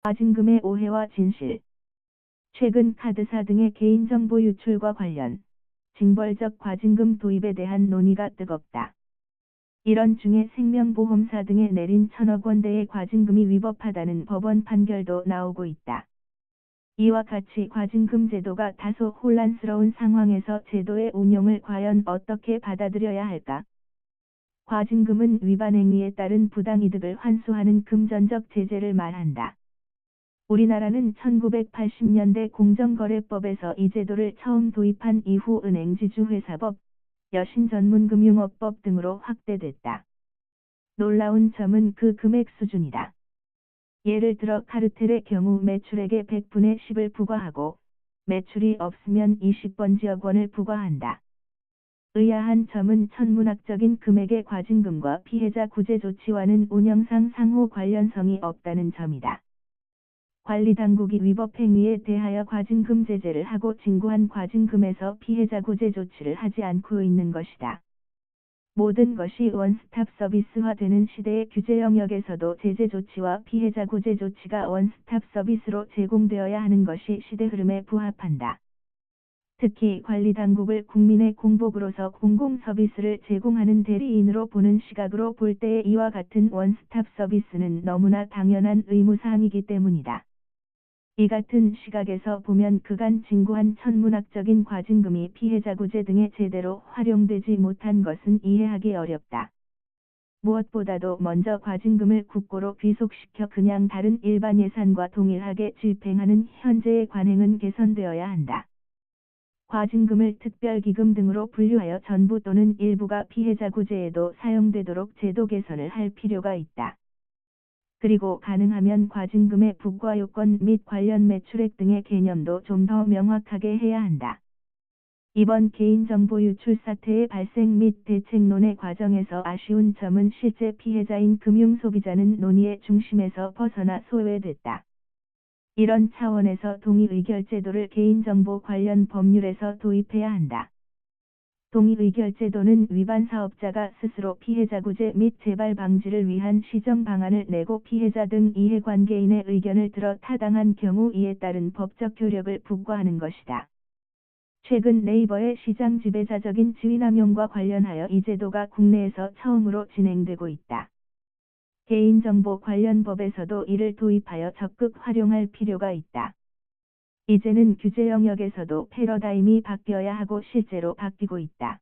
과징금의 오해와 진실. 최근 카드사 등의 개인정보 유출과 관련 징벌적 과징금 도입에 대한 논의가 뜨겁다. 이런 중에 생명보험사 등에 내린 1,000억 원대의 과징금이 위법하다는 법원 판결도 나오고 있다. 이와 같이 과징금 제도가 다소 혼란스러운 상황에서 제도의 운용을 과연 어떻게 받아들여야 할까? 과징금은 위반 행위에 따른 부당이득을 환수하는 금전적 제재를 말한다. 우리나라는 1980년대 공정거래법에서 이 제도를 처음 도입한 이후 은행지주회사법, 여신전문금융업법 등으로 확대됐다. 놀라운 점은 그 금액 수준이다. 예를 들어 카르텔의 경우 매출액의 100분의 10을 부과하고 매출이 없으면 20번지억 원을 부과한다. 의아한 점은 천문학적인 금액의 과징금과 피해자 구제 조치와는 운영상 상호 관련성이 없다는 점이다. 관리당국이 위법 행위에 대하여 과징금 제재를 하고 징구한 과징금에서 피해자 구제 조치를 하지 않고 있는 것이다. 모든 것이 원스톱 서비스화되는 시대의 규제 영역에서도 제재 조치와 피해자 구제 조치가 원스톱 서비스로 제공되어야 하는 것이 시대 흐름에 부합한다. 특히 관리당국을 국민의 공복으로서 공공서비스를 제공하는 대리인으로 보는 시각으로 볼 때에 이와 같은 원스톱 서비스는 너무나 당연한 의무사항이기 때문이다. 이 같은 시각에서 보면 그간 징구한 천문학적인 과징금이 피해자 구제 등에 제대로 활용되지 못한 것은 이해하기 어렵다. 무엇보다도 먼저 과징금을 국고로 귀속시켜 그냥 다른 일반 예산과 동일하게 집행하는 현재의 관행은 개선되어야 한다. 과징금을 특별기금 등으로 분류하여 전부 또는 일부가 피해자 구제에도 사용되도록 제도 개선을 할 필요가 있다. 그리고 가능하면 과징금의 부과 요건 및 관련 매출액 등의 개념도 좀 더 명확하게 해야 한다. 이번 개인정보 유출 사태의 발생 및 대책론의 과정에서 아쉬운 점은 실제 피해자인 금융소비자는 논의의 중심에서 벗어나 소외됐다. 이런 차원에서 동의의결제도를 개인정보 관련 법률에서 도입해야 한다. 동의의결제도는 위반 사업자가 스스로 피해자 구제 및 재발 방지를 위한 시정 방안을 내고 피해자 등 이해관계인의 의견을 들어 타당한 경우 이에 따른 법적 효력을 부과하는 것이다. 최근 네이버의 시장 지배자적인 지위남용과 관련하여 이 제도가 국내에서 처음으로 진행되고 있다. 개인정보 관련 법에서도 이를 도입하여 적극 활용할 필요가 있다. 이제는 규제 영역에서도 패러다임이 바뀌어야 하고 실제로 바뀌고 있다.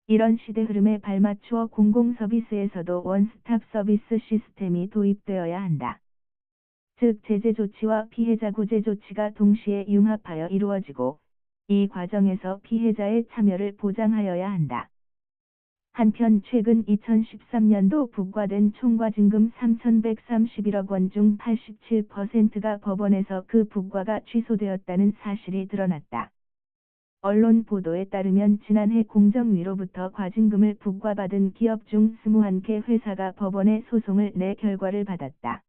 이런 시대 흐름에 발맞추어 공공서비스에서도 원스톱 서비스 시스템이 도입되어야 한다. 즉 제재 조치와 피해자 구제 조치가 동시에 융합하여 이루어지고 이 과정에서 피해자의 참여를 보장하여야 한다. 한편 최근 2013년도 부과된 총과징금 3,131억 원 중 87%가 법원에서 그 부과가 취소되었다는 사실이 드러났다. 언론 보도에 따르면 지난해 공정위로부터 과징금을 부과받은 기업 중 21개 회사가 법원에 소송을 내 결과를 받았다.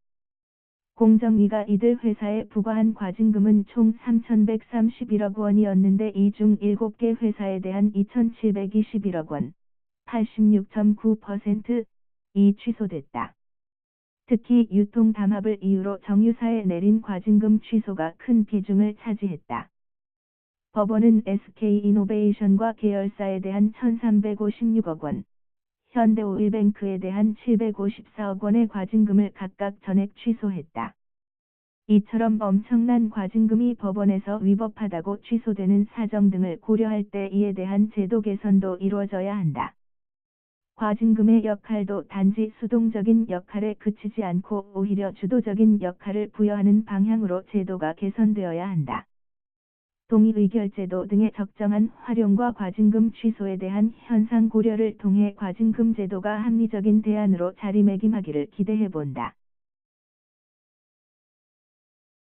공정위가 이들 회사에 부과한 과징금은 총 3,131억 원이었는데 이 중 7개 회사에 대한 2,721억 원, 86.9%이 취소됐다. 특히 유통담합을 이유로 정유사에 내린 과징금 취소가 큰 비중을 차지했다. 법원은 SK이노베이션과 계열사에 대한 1,356억 원, 현대오일뱅크에 대한 754억 원의 과징금을 각각 전액 취소했다. 이처럼 엄청난 과징금이 법원에서 위법하다고 취소되는 사정 등을 고려할 때 이에 대한 제도 개선도 이루어져야 한다. 과징금의 역할도 단지 수동적인 역할에 그치지 않고 오히려 주도적인 역할을 부여하는 방향으로 제도가 개선되어야 한다. 동의의결제도 등의 적정한 활용과 과징금 취소에 대한 현상 고려를 통해 과징금 제도가 합리적인 대안으로 자리매김하기를 기대해본다.